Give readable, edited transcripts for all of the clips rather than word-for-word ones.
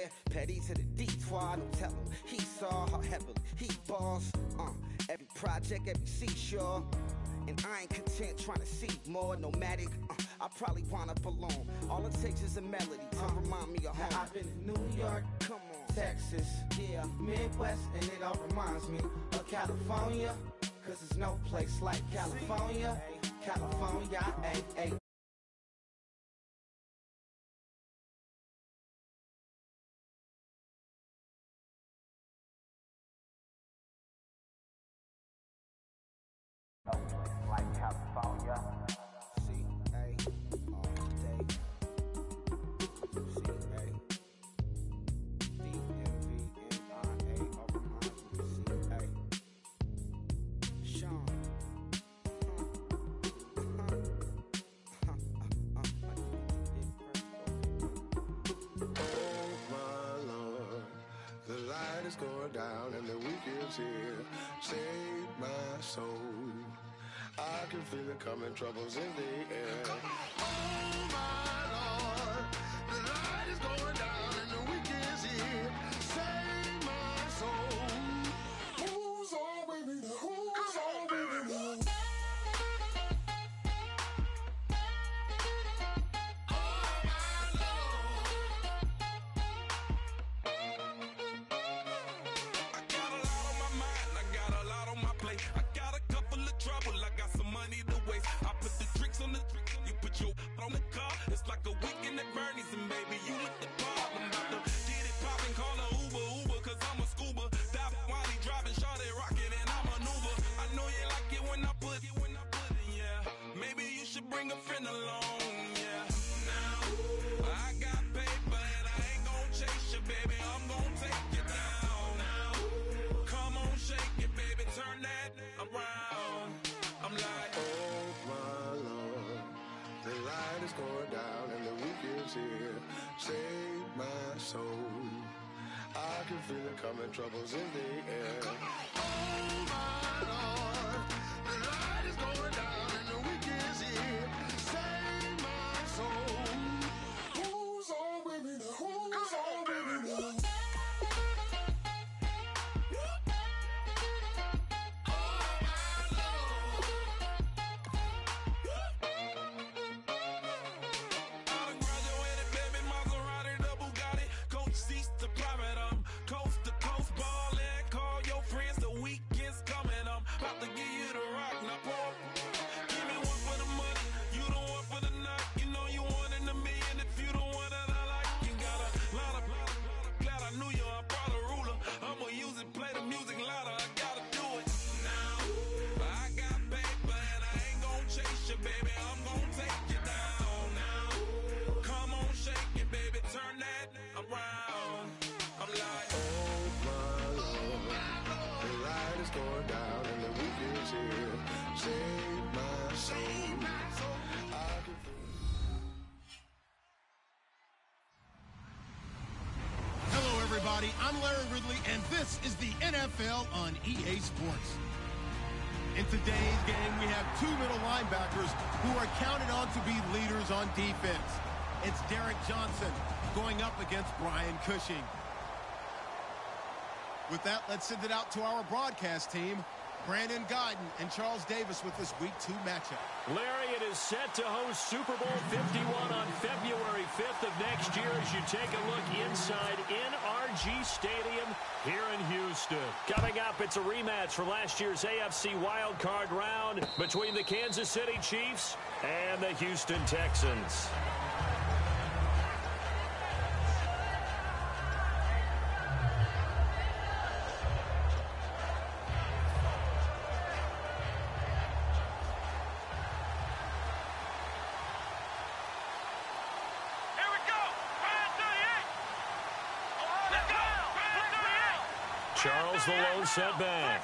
yeah. Petty to the detour, no tell him. He saw how heavily he balls. Every project, every seashore. And I ain't content trying to see more nomadic. I probably wind up alone. All it takes is a melody to remind me of home. Now I've been in New York, come on, Texas, yeah, Midwest, and it all reminds me of California. Cause there's no place like California. California, ayy. Like California. C-A all day. C-A D-M-V-N-I-A C-A Sean. Oh my Lord, the light is going down and the week is here. Save my soul. I can feel it coming, troubles in the air. Oh my Lord, the light is going down and the week is here. Save my soul. Who's all with me? Who's all with me? On the car, it's like a weekend at Bernie's, and baby, you look the part. I'm about to get it poppin', call a Uber, cause I'm a scuba. Dive while he driving, shot it, rocket, and I maneuver. I know you like it when I put it, yeah. Maybe you should bring a friend along, yeah. Now, I got paper, and I ain't gon' chase you, baby, I'm gon' take you down. Now, come on, shake it, baby, turn that around. I'm like, oh my Lord. The light is going down and the week is here. Save my soul. I can feel it coming, troubles in the air. Oh my Lord, the light is going down and the week is here. Save my soul. Who's all with me? Who's all with me? I'm Larry Ridley, and this is the NFL on EA Sports. In today's game, we have two middle linebackers who are counted on to be leaders on defense. It's Derek Johnson going up against Brian Cushing. With that, let's send it out to our broadcast team. Brandon Godden and Charles Davis with this Week 2 matchup. Larry, it is set to host Super Bowl 51 on February 5th of next year as you take a look inside NRG Stadium here in Houston. Coming up, it's a rematch for last year's AFC wildcard round between the Kansas City Chiefs and the Houston Texans. Charles, the lone setback.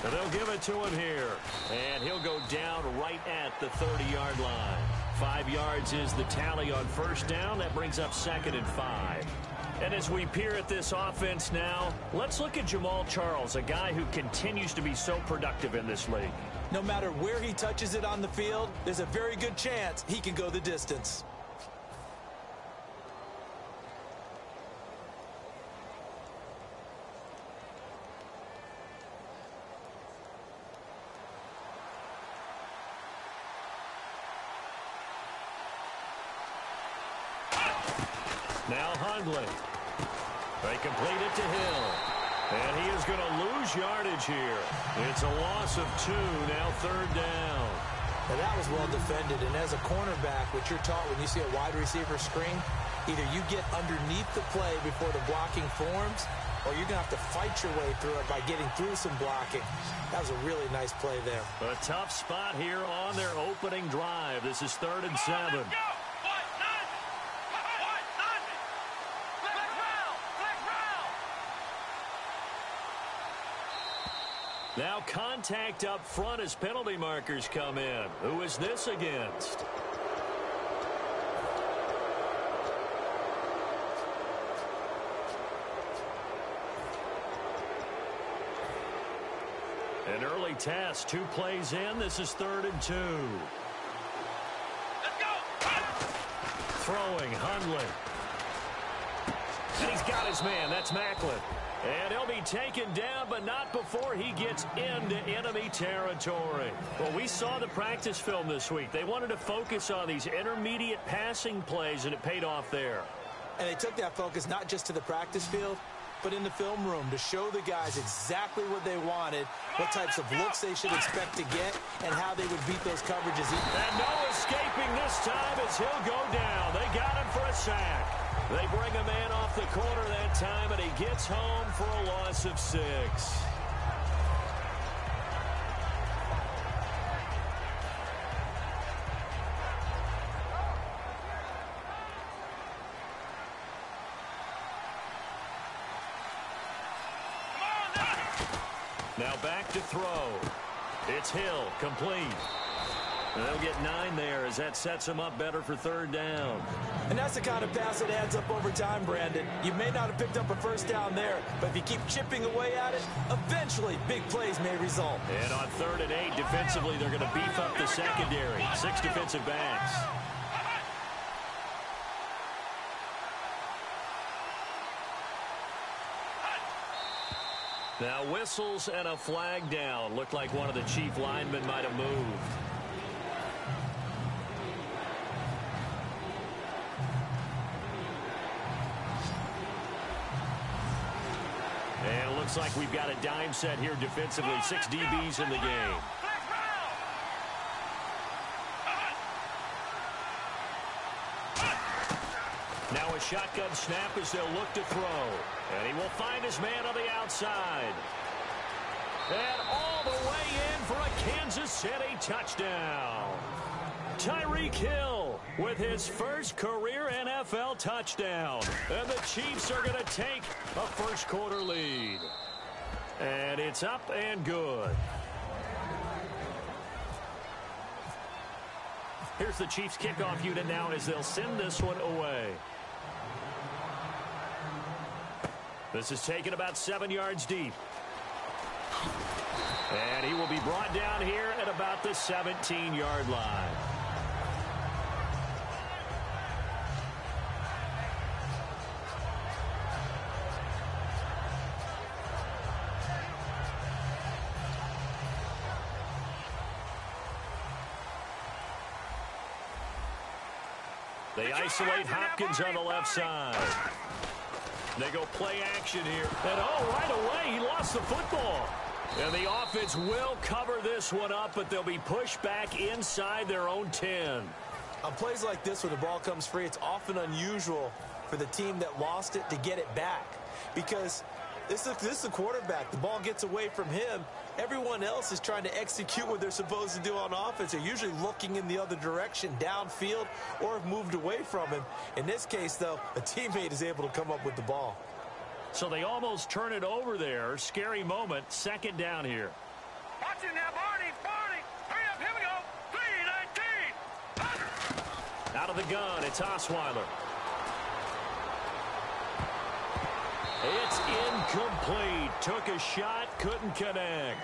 And they'll give it to him here. And he'll go down right at the 30-yard line. 5 yards is the tally on first down. That brings up 2nd and 5. And as we peer at this offense now, let's look at Jamaal Charles, a guy who continues to be so productive in this league. No matter where he touches it on the field, there's a very good chance he can go the distance. Now Hundley. They complete it to Hill. And he is going to lose yardage here. It's a loss of 2, now 3rd down. Now that was well defended, and as a cornerback, what you're taught when you see a wide receiver screen, either you get underneath the play before the blocking forms, or you're going to have to fight your way through it by getting through some blocking. That was a really nice play there. A tough spot here on their opening drive. This is 3rd and 7. Now contact up front as penalty markers come in. Who is this against? An early test, 2 plays in. This is 3rd and 2. Let's go! Throwing, Hundley. And he's got his man. That's Macklin. And he'll be taken down, but not before he gets into enemy territory. Well, we saw the practice film this week. They wanted to focus on these intermediate passing plays, and it paid off there. And they took that focus not just to the practice field, but in the film room to show the guys exactly what they wanted, what types of looks they should expect to get, and how they would beat those coverages. And no escaping this time as he'll go down. They got him for a sack. They bring a man off the corner that time, and he gets home for a loss of 6. Now back to throw. It's Hill, complete. And they'll get 9 there as that sets them up better for 3rd down. And that's the kind of pass that adds up over time, Brandon. You may not have picked up a 1st down there, but if you keep chipping away at it, eventually big plays may result. And on 3rd and 8, defensively, they're going to beef up the secondary. 6 defensive backs. Now whistles and a flag down. Looked like one of the Chief linemen might have moved. And it looks like we've got a dime set here defensively. 6 DBs in the game. Now a shotgun snap as they'll look to throw. And he will find his man on the outside. And all the way in for a Kansas City touchdown. Tyreek Hill with his first career NFL touchdown. And the Chiefs are going to take a first-quarter lead. And it's up and good. Here's the Chiefs kickoff unit now as they'll send this one away. This is taken about 7 yards deep. And he will be brought down here at about the 17-yard line. They isolate Hopkins on the left side. They go play action here. And right away, he lost the football. And the offense will cover this one up, but they'll be pushed back inside their own 10. On plays like this where the ball comes free, it's often unusual for the team that lost it to get it back. Because this is the quarterback. The ball gets away from him. Everyone else is trying to execute what they're supposed to do on offense. They're usually looking in the other direction, downfield, or have moved away from him. In this case, though, a teammate is able to come up with the ball. So they almost turn it over there. Scary moment. 2nd down here. Watch it now, Barney. Hurry up, here we go. 3-19. Out of the gun, it's Osweiler. It's incomplete. Took a shot, couldn't connect.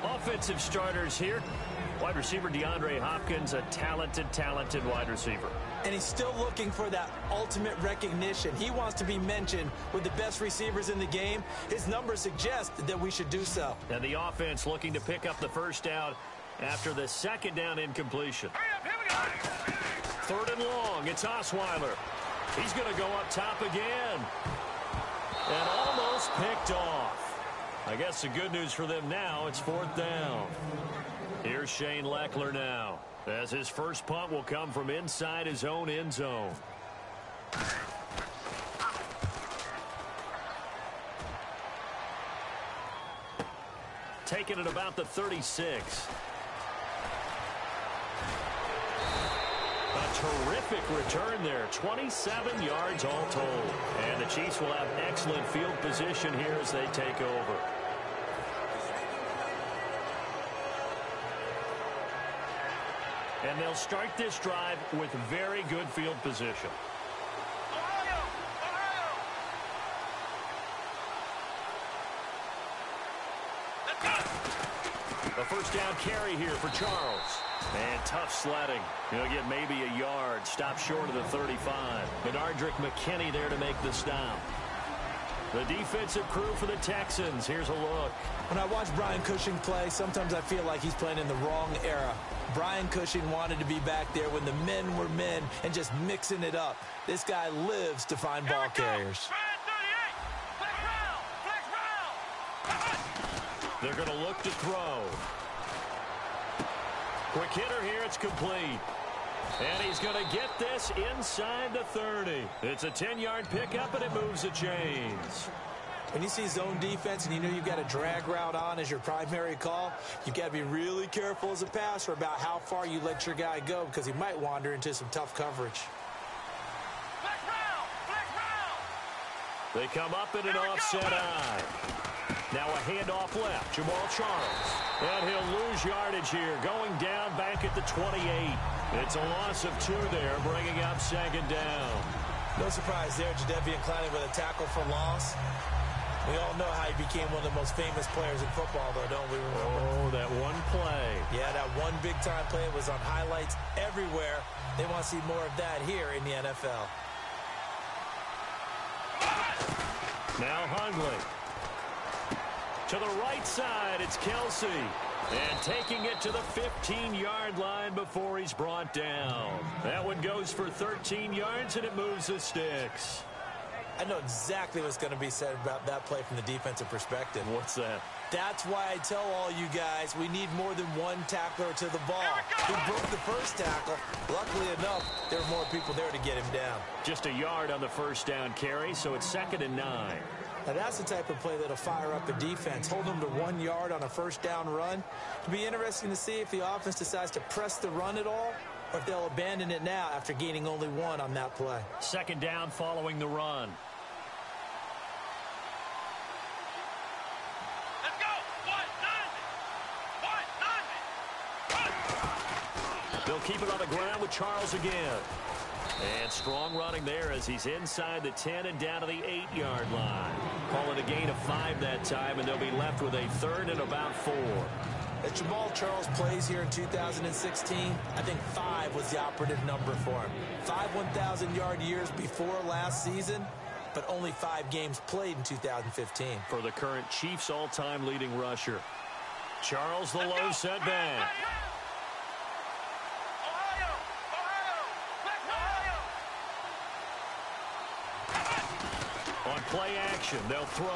Offensive starters here. Wide receiver DeAndre Hopkins, a talented wide receiver. And he's still looking for that ultimate recognition. He wants to be mentioned with the best receivers in the game. His numbers suggest that we should do so. And the offense looking to pick up the first down after the second down incompletion. Third and long, it's Osweiler. He's going to go up top again. And almost picked off. I guess the good news for them now, it's fourth down. Here's Shane Lechler now, as his first punt will come from inside his own end zone. Taking it about the 36. A terrific return there. 27 yards all told. And the Chiefs will have excellent field position here as they take over. And they'll start this drive with very good field position. The first down carry here for Charles. And tough sledding. He'll get maybe a yard. Stop short of the 35. Benardrick McKinney there to make the stop. The defensive crew for the Texans. Here's a look. When I watch Brian Cushing play, sometimes I feel like he's playing in the wrong era. Brian Cushing wanted to be back there when the men were men and just mixing it up. This guy lives to find ball carriers. They're going to look to throw. Quick hitter here, it's complete. And he's going to get this inside the 30. It's a 10-yard pickup, and it moves the chains. When you see zone defense and you know you've got a drag route on as your primary call, you've got to be really careful as a passer about how far you let your guy go because he might wander into some tough coverage. They come up in an offset eye. Now a handoff left. Jamal Charles. And he'll lose yardage here. Going down back at the 28. It's a loss of 2 there, bringing up second down. No surprise there, Jadeveon Clowney with a tackle for loss. We all know how he became one of the most famous players in football, though, don't we remember? Oh, that one play. Yeah, that one big-time play was on highlights everywhere. They want to see more of that here in the NFL. Now Hundley. To the right side, it's Kelsey. And taking it to the 15-yard line before he's brought down. That one goes for 13 yards, and it moves the sticks. I know exactly what's going to be said about that play from the defensive perspective. What's that? That's why I tell all you guys we need more than one tackler to the ball. He broke the first tackle. Luckily enough, there were more people there to get him down. Just a yard on the first down carry, so it's 2nd and 9. Now, that's the type of play that'll fire up a defense. Hold them to 1 yard on a first down run. It'll be interesting to see if the offense decides to press the run at all or if they'll abandon it now after gaining only 1 on that play. 2nd down following the run. Let's go. 1-9. They'll keep it on the ground with Charles again. And strong running there as he's inside the 10 and down to the 8-yard line. Calling a gain of 5 that time, and they'll be left with a 3rd and about 4. As Jamal Charles plays here in 2016, I think 5 was the operative number for him. 5 1,000-yard years before last season, but only 5 games played in 2015. For the current Chiefs all-time leading rusher. Charles the low setback. On play action, they'll throw.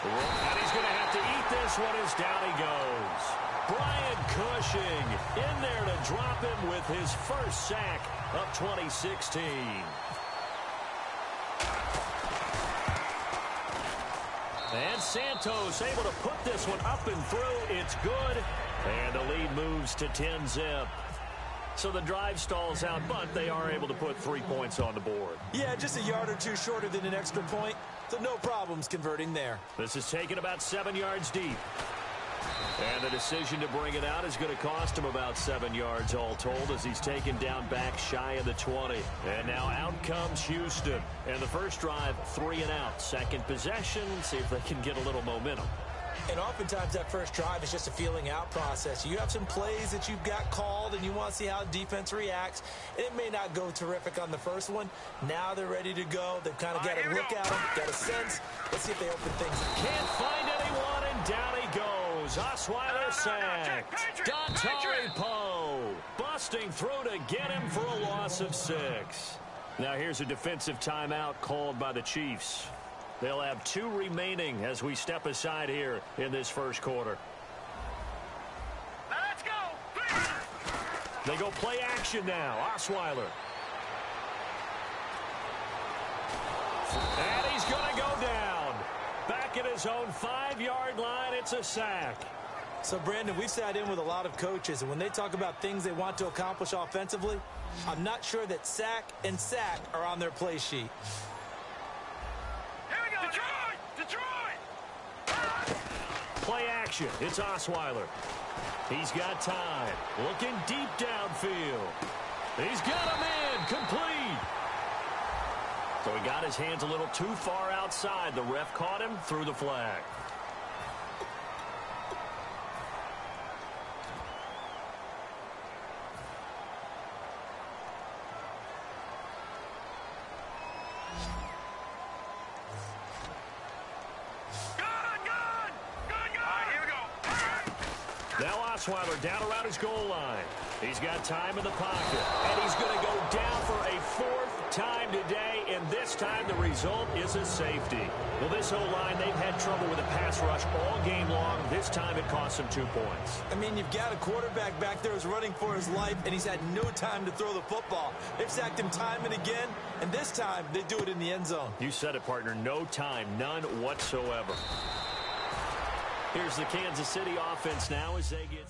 And he's going to have to eat this one as down he goes. Brian Cushing in there to drop him with his first sack of 2016. And Santos able to put this one up and through. It's good. And the lead moves to 10-zip. So the drive stalls out, but they are able to put 3 points on the board. Yeah, just a yard or 2 shorter than an extra point, so no problems converting there. This is taken about 7 yards deep. And the decision to bring it out is going to cost him about 7 yards all told as he's taken down back shy of the 20. And now out comes Houston. And the first drive, 3 and out. Second possession, see if they can get a little momentum. And oftentimes that first drive is just a feeling out process. You have some plays that you've got called and you want to see how the defense reacts. It may not go terrific on the first one. Now they're ready to go. They've kind of got to look at them, got a sense. Let's see if they open things up. Can't find anyone, and down he goes. Osweiler sacked. Dontari Poe busting through to get him for a loss of 6. Now here's a defensive timeout called by the Chiefs. They'll have 2 remaining as we step aside here in this first quarter. Let's go. They go play action now. Osweiler. And he's going to go down. Back at his own 5-yard line, it's a sack. So, Brandon, we've sat in with a lot of coaches, and when they talk about things they want to accomplish offensively, I'm not sure that sack and sack are on their play sheet. Play action. It's Osweiler. He's got time. Looking deep downfield. He's got him in. Complete. So he got his hands a little too far outside. The ref caught him, threw the flag. Osweiler down around his goal line. He's got time in the pocket. And he's going to go down for a 4th time today, and this time the result is a safety. Well, this whole line, they've had trouble with the pass rush all game long. This time it cost them 2 points. I mean, you've got a quarterback back there who's running for his life, and he's had no time to throw the football. They've sacked him time and again, and this time they do it in the end zone. You said it, partner. No time, none whatsoever. Here's the Kansas City offense now as they get...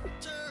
Just